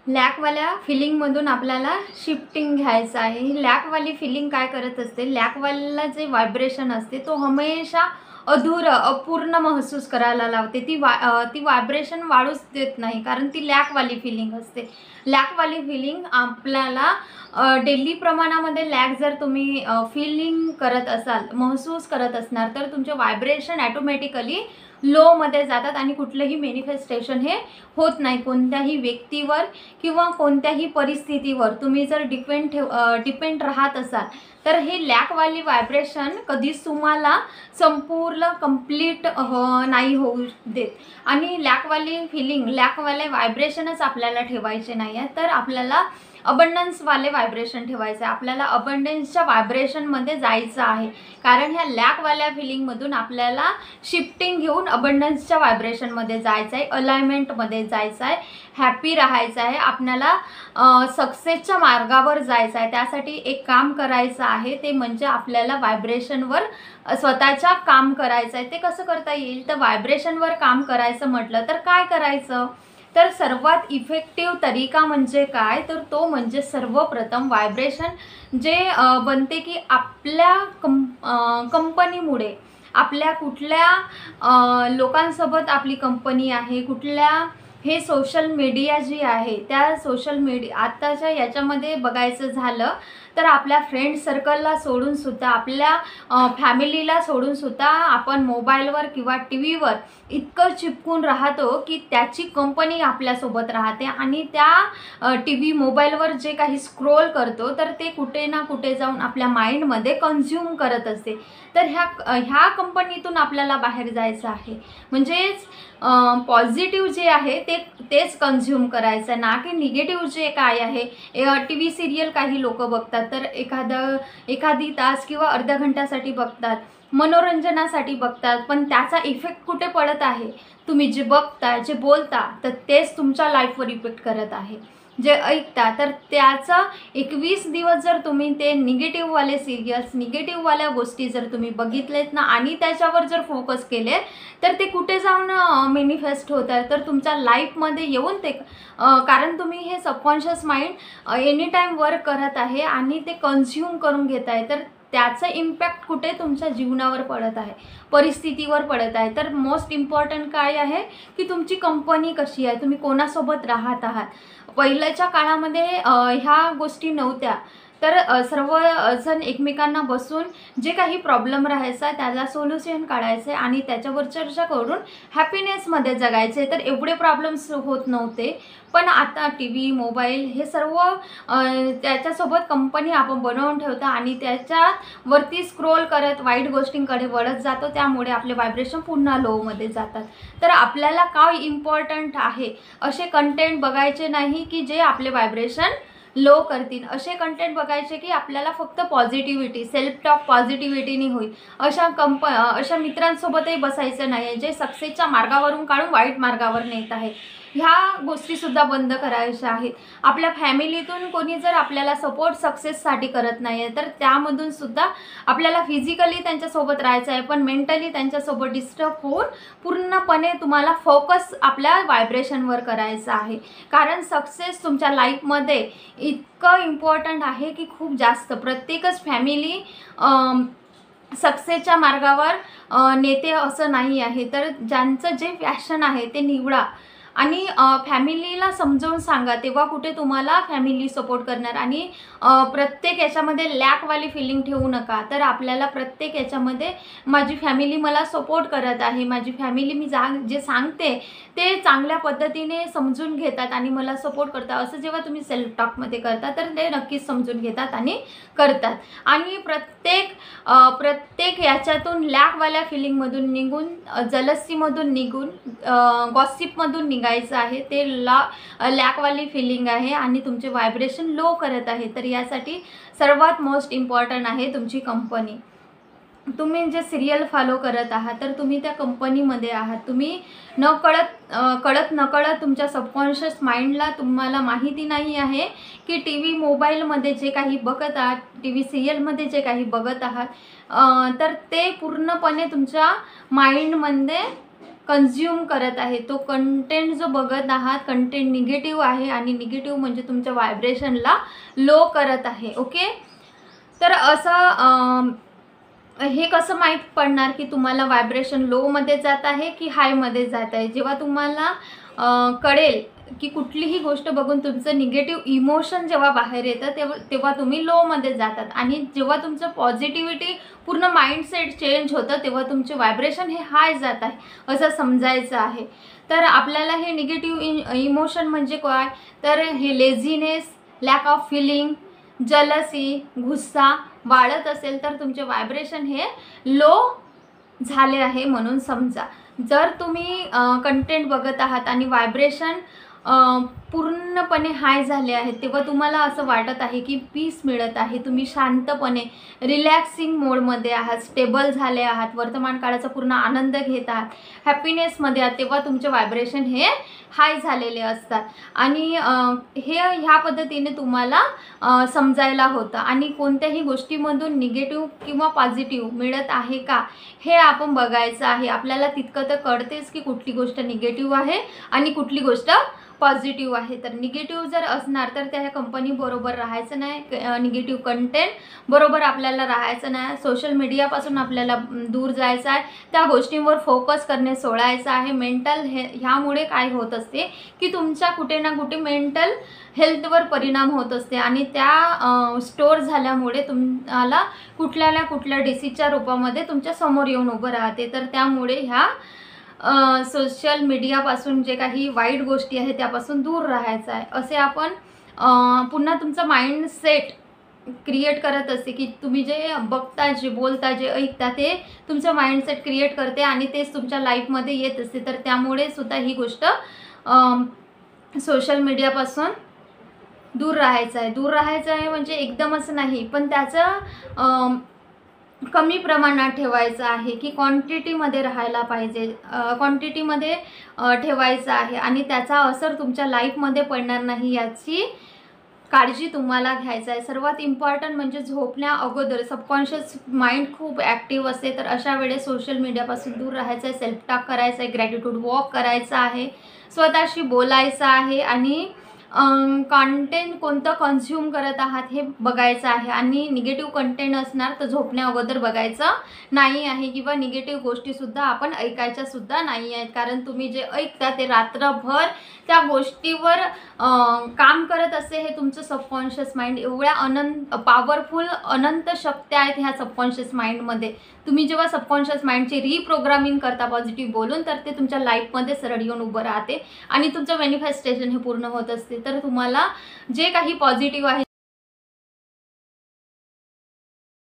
लॅकवाल्या फिलिंगमधून आपल्याला शिफ्टिंग घ्यायचं आहे। ही लॅकवाली फिलिंग काय करत असते, लॅकवाल्याला जे व्हायब्रेशन असते तो हमेशा अपूर्ण महसूस करायला लावते। ती व्हायब्रेशन वाढूच देत नाही, कारण ती लॅकवाली फिलिंग असते। लॅकवाली फिलिंग आपल्याला डेली प्रमाणामध्ये लॅक जर तुम्ही फिलिंग करत असाल, महसूस करत असणार, तर तुमचे व्हायब्रेशन ऑटोमॅटिकली लो मध्ये जातात आणि कुठलेही मॅनिफेस्टेशन हे होत नाही। कोणत्याही व्यक्तीवर किंवा कोणत्याही परिस्थितीवर तुम्ही जर डिपेंड राहत असाल तर हे लॅकवाली व्हायब्रेशन कधीच तुम्हाला संपूर्ण कंप्लीट नाही होऊ देत। आणि लॅकवाली फिलिंग, लॅकवाले व्हायब्रेशनच आपल्याला ठेवायचे नाही आहे, तर आपल्याला अबंडन्सवाले व्हायब्रेशन ठेवायचं आहे। आपल्याला अबंडन्सच्या व्हायब्रेशनमध्ये जायचं आहे, कारण ह्या लॅकवाल्या फिलिंगमधून आपल्याला शिफ्टिंग घेऊन अबंडन्सच्या व्हायब्रेशनमध्ये जायचं आहे, अलाइनमेंटमध्ये जायचं आहे, हॅपी राहायचं आहे, आपल्याला सक्सेसच्या मार्गावर जायचं आहे। त्यासाठी एक काम करायचं आहे, ते म्हणजे आपल्याला व्हायब्रेशनवर स्वतःच्या काम करायचं आहे। ते कसं करता येईल, तर व्हायब्रेशनवर काम करायचं म्हटलं तर काय करायचं, तर सर्वात इफेक्टिव्ह तरीका म्हणजे काय, तर तो म्हणजे सर्वप्रथम व्हायब्रेशन जे बनते की आपल्या कंपनीमुळे, आपल्या कुठल्या लोकांसोबत आपली कंपनी आहे, कुठल्या हे सोशल मीडिया जी आहे, त्या सोशल मीडिया आताच्या याच्यामध्ये बघायचं झालं तर आपल्या फ्रेंड सर्कलला सोडून सुद्धा, आपल्या फॅमिलीला सोडून सुद्धा आपण मोबाईलवर किंवा टी व्हीवर इतकं चिपकून राहतो की त्याची कंपनी आपल्यासोबत राहते आणि त्या टी व्ही मोबाईलवर जे काही स्क्रोल करतो तर ते कुठे ना कुठे जाऊन आपल्या माइंडमध्ये कन्झ्युम करत असते। तर ह्या कंपनीतून आपल्याला बाहेर जायचं आहे, म्हणजेच पॉझिटिव्ह जे आहे तेच कन्झ्युम करायचं, ना की निगेटिव्ह जे काय आहे। टी व्ही सिरियल काही लोक बघतात तर एखादी तास किंवा अर्ध्या घंट्यासाठी बघतात, मनोरंजनासाठी बघतात, पण त्याचा इफेक्ट कुठे पडत आहे, तुम्ही जे बघता, जे बोलता, तर तेच तुमच्या लाईफवर इफेक्ट करत आहे। जे ऐकता तर त्याचा 21 दिवस जर तुम्ही ते निगेटिव्हवाले सिरियल्स, निगेटिव्हवाल्या गोष्टी जर तुम्ही बघितलेत ना आणि त्याच्यावर जर फोकस केले तर ते कुठे जाऊन मॅनिफेस्ट होत आहे, तर तुमच्या लाईफमध्ये येऊन ते कारण तुम्ही हे subconscious mind any time work करत आहे आणि ते कन्झ्युम करून घेत आहे, तर त्याचं इम्पॅक्ट कुठे तुमच्या जीवनावर पडत आहे, परिस्थितीवर पडत आहे। तर मोस्ट इम्पॉर्टंट काय आहे की तुमची कंपनी कशी आहे, तुम्ही कोणासोबत राहत आहात। पहिल्याच्या काळामध्ये ह्या गोष्टी नव्हत्या, तर सर्वजण एकमेकांना बसून जे काही प्रॉब्लेम राहायचा त्याला सोल्युशन काढायचे आणि त्याच्यावर चर्चा करून हॅपीनेसमध्ये जगायचे, तर एवढे प्रॉब्लेम्स होत नव्हते। पण आता टी व्ही, मोबाईल हे सर्व त्याच्यासोबत कंपनी आपण बनवून ठेवतो आणि त्याच्यावरती स्क्रोल करत वाईट गोष्टींकडे वळत जातो, त्यामुळे आपले व्हायब्रेशन पुन्हा लोमध्ये जातात। तर आपल्याला काय इम्पॉर्टंट आहे, असे कंटेंट बघायचे नाही की जे आपले व्हायब्रेशन लो करतील, असे कंटेंट बघायचे की आपल्याला फक्त पॉझिटिव्हिटी, सेल्फ टॉक पॉझिटिव्हिटीने होईल, अशा मित्रांसोबतही बसायचं नाही आहे जे सक्सेसच्या मार्गावरून काढून वाईट मार्गावर नेत आहे। ह्या गोष्टीसुद्धा बंद करायच्या आहेत। आपल्या फॅमिलीतून कोणी जर आपल्याला सपोर्ट सक्सेससाठी करत नाही आहे तर त्यामधून सुद्धा आपल्याला फिजिकली त्यांच्यासोबत राहायचं आहे, पण मेंटली त्यांच्यासोबत डिस्टर्ब होऊन पूर्णपणे तुम्हाला फोकस आपल्या व्हायब्रेशनवर करायचं आहे, कारण सक्सेस तुमच्या लाईफमध्ये इतकं इम्पॉर्टंट आहे की खूप जास्त। प्रत्येकच फॅमिली सक्सेसच्या मार्गावर नेते असं नाही आहे, तर ज्यांचं जे पॅशन आहे ते निवडा आणि फॅमिलीला समजावून सांगा, तेव्हा कुठे तुम्हाला फॅमिली सपोर्ट करणार। आणि प्रत्येक याच्यामध्ये लॅकवाली फिलिंग ठेवू नका, तर आपल्याला प्रत्येक याच्यामध्ये माझी फॅमिली मला सपोर्ट करत आहे, माझी फॅमिली मी जे सांगते ते चांगल्या पद्धतीने समजून घेतात आणि मला सपोर्ट करतात, असं जेव्हा तुम्ही सेल्फ टॉकमध्ये करता तर ते नक्कीच समजून घेतात आणि करतात। आणि प्रत्येक याच्यातून लॅकवाल्या फिलिंगमधून निघून, जलसीमधून निघून, गॉसिपमधून निघायचं आहे। ते लॅकवाली फिलिंग आहे आणि तुमचे व्हायब्रेशन लो करत आहे, तर यासाठी सर्वात मोस्ट इम्पॉर्टंट आहे तुमची कंपनी। तुम्ही जे सिरियल फॉलो करत आहात तर तुम्ही त्या कंपनीमध्ये आहात, तुम्ही नकळत तुमच्या सबकॉन्शियस माइंडला तुम्हाला माहिती नाही आहे की टी व्ही मोबाईलमध्ये जे काही बघत आहात, टी व्ही सिरियलमध्ये जे काही बघत आहात, तर ते पूर्णपणे तुमच्या माइंडमध्ये कन्झ्युम करत आहे, तो कंटेंट जो बघत आहात कंटेंट निगेटिव्ह आहे आणि निगेटिव्ह म्हणजे तुमच्या व्हायब्रेशनला लो करत आहे. ओके, तर असं हे कसं माहीत पडणार की तुम्हाला व्हायब्रेशन लोमध्ये जात आहे की हायमध्ये जात आहे? जेव्हा तुम्हाला कळेल की कुठलीही गोष्ट बघून तुमचं निगेटिव्ह इमोशन जेव्हा बाहेर येतं तेव्हा तुम्ही लोमध्ये जातात, आणि जेव्हा तुमचं पॉझिटिव्हिटी पूर्ण माइंडसेट चेंज होतं तेव्हा तुमचे व्हायब्रेशन हे हाय जात आहे असं समजायचं आहे. तर आपल्याला हे निगेटिव्ह इमोशन म्हणजे काय, तर हे लेझीनेस, लॅक ऑफ फिलिंग, जलसी, गुस्सा वाढत असेल तर तुमचे व्हायब्रेशन हे लो झाले आहे म्हणून समजा. जर तुम्ही कंटेंट बघत आहात आणि व्हायब्रेशन पूर्णपणे हाय झाले आहेत तेव्हा तुम्हाला असं वाटत आहे की पीस मिळत आहे, तुम्ही शांतपणे रिलॅक्सिंग मोडमध्ये आहात, स्टेबल झाले आहात, वर्तमान काळाचा पूर्ण आनंद घेत आहात, हॅपीनेसमध्ये आहात, तेव्हा तुमचे व्हायब्रेशन हे हाय झालेले असतात. आणि हे ह्या पद्धतीने तुम्हाला समजायला होतं. आणि कोणत्याही गोष्टीमधून निगेटिव्ह किंवा पॉझिटिव्ह मिळत आहे का हे आपण बघायचं आहे. आपल्याला तितकं तर कळतेच की कुठली गोष्ट निगेटिव्ह आहे आणि कुठली गोष्ट पॉझिटिव्ह आहे. तर निगेटिव्ह जर असणार तर त्या कंपनीबरोबर राहायचं नाही, निगेटिव्ह कंटेंट बरोबर आपल्याला राहायचं नाही, सोशल मीडियापासून आपल्याला दूर जायचं आहे, त्या गोष्टींवर फोकस करणे सोडायचं आहे. मेंटल ह्यामुळे काय होत असते की तुमच्या कुठे ना कुठे मेंटल हेल्थवर परिणाम होत असते आणि त्या स्टोअर झाल्यामुळे तुम्हाला कुठल्या ना कुठल्या डिसीजच्या रूपामध्ये तुमच्या समोर येऊन उभं राहते. तर त्यामुळे ह्या सोशल मीडियापासून जे काही वाईट गोष्टी आहेत त्यापासून दूर राहायचं आहे. असे आपण पुन्हा तुमचं माइंडसेट क्रिएट करत असते की तुम्ही जे बघता, जे बोलता, जे ऐकता ते तुमचं माइंडसेट क्रिएट करते आणि तेच तुमच्या लाईफमध्ये येत असते. तर त्यामुळे सुद्धा ही गोष्ट सोशल मीडियापासून दूर राहायचं आहे. दूर राहायचं आहे म्हणजे एकदमच नाही, पण त्याचं कमी प्रमाणात ठेवायचं आहे की क्वांटिटीमध्ये राहायला पाहिजे, क्वांटिटीमध्ये ठेवायचं आहे आणि त्याचा असर तुमच्या लाईफमध्ये पडणार नाही याची काळजी तुम्हाला घ्यायचं आहे. सर्वात इम्पॉर्टंट म्हणजे झोपण्या अगोदर सबकॉन्शियस माइंड खूप ॲक्टिव्ह असते, तर अशा वेळेस सोशल मीडियापासून दूर राहायचं आहे, सेल्फ टॉक करायचं आहे, ग्रॅटिट्यूड वॉक करायचा आहे, स्वतःशी बोलायचं आहे आणि कंटेंट कोणतं कन्झ्युम करत आहात हे बघायचं आहे. आणि निगेटिव्ह कंटेंट असणार तर झोपण्या अगोदर बघायचं नाही आहे किंवा निगेटिव्ह गोष्टीसुद्धा आपण ऐकायच्या सुद्धा नाही आहेत, कारण तुम्ही जे ऐकता ते रात्रभर त्या गोष्टीवर काम करत असते. हे तुमचं सबकॉन्शियस माइंड, एवढ्या पॉवरफुल अनंत शक्ती आहेत ह्या सबकॉन्शियस माइंडमध्ये. तुम्ही जेव्हा सबकॉन्शियस माइंडची रिप्रोग्रामिंग करता पॉझिटिव्ह बोलून तर ते तुमच्या लाईफमध्ये सरळ येऊन उभं राहते आणि तुमचं मॅनिफेस्टेशन हे पूर्ण होत असते. तर तुम्हाला जे काही पॉझिटिव्ह आहे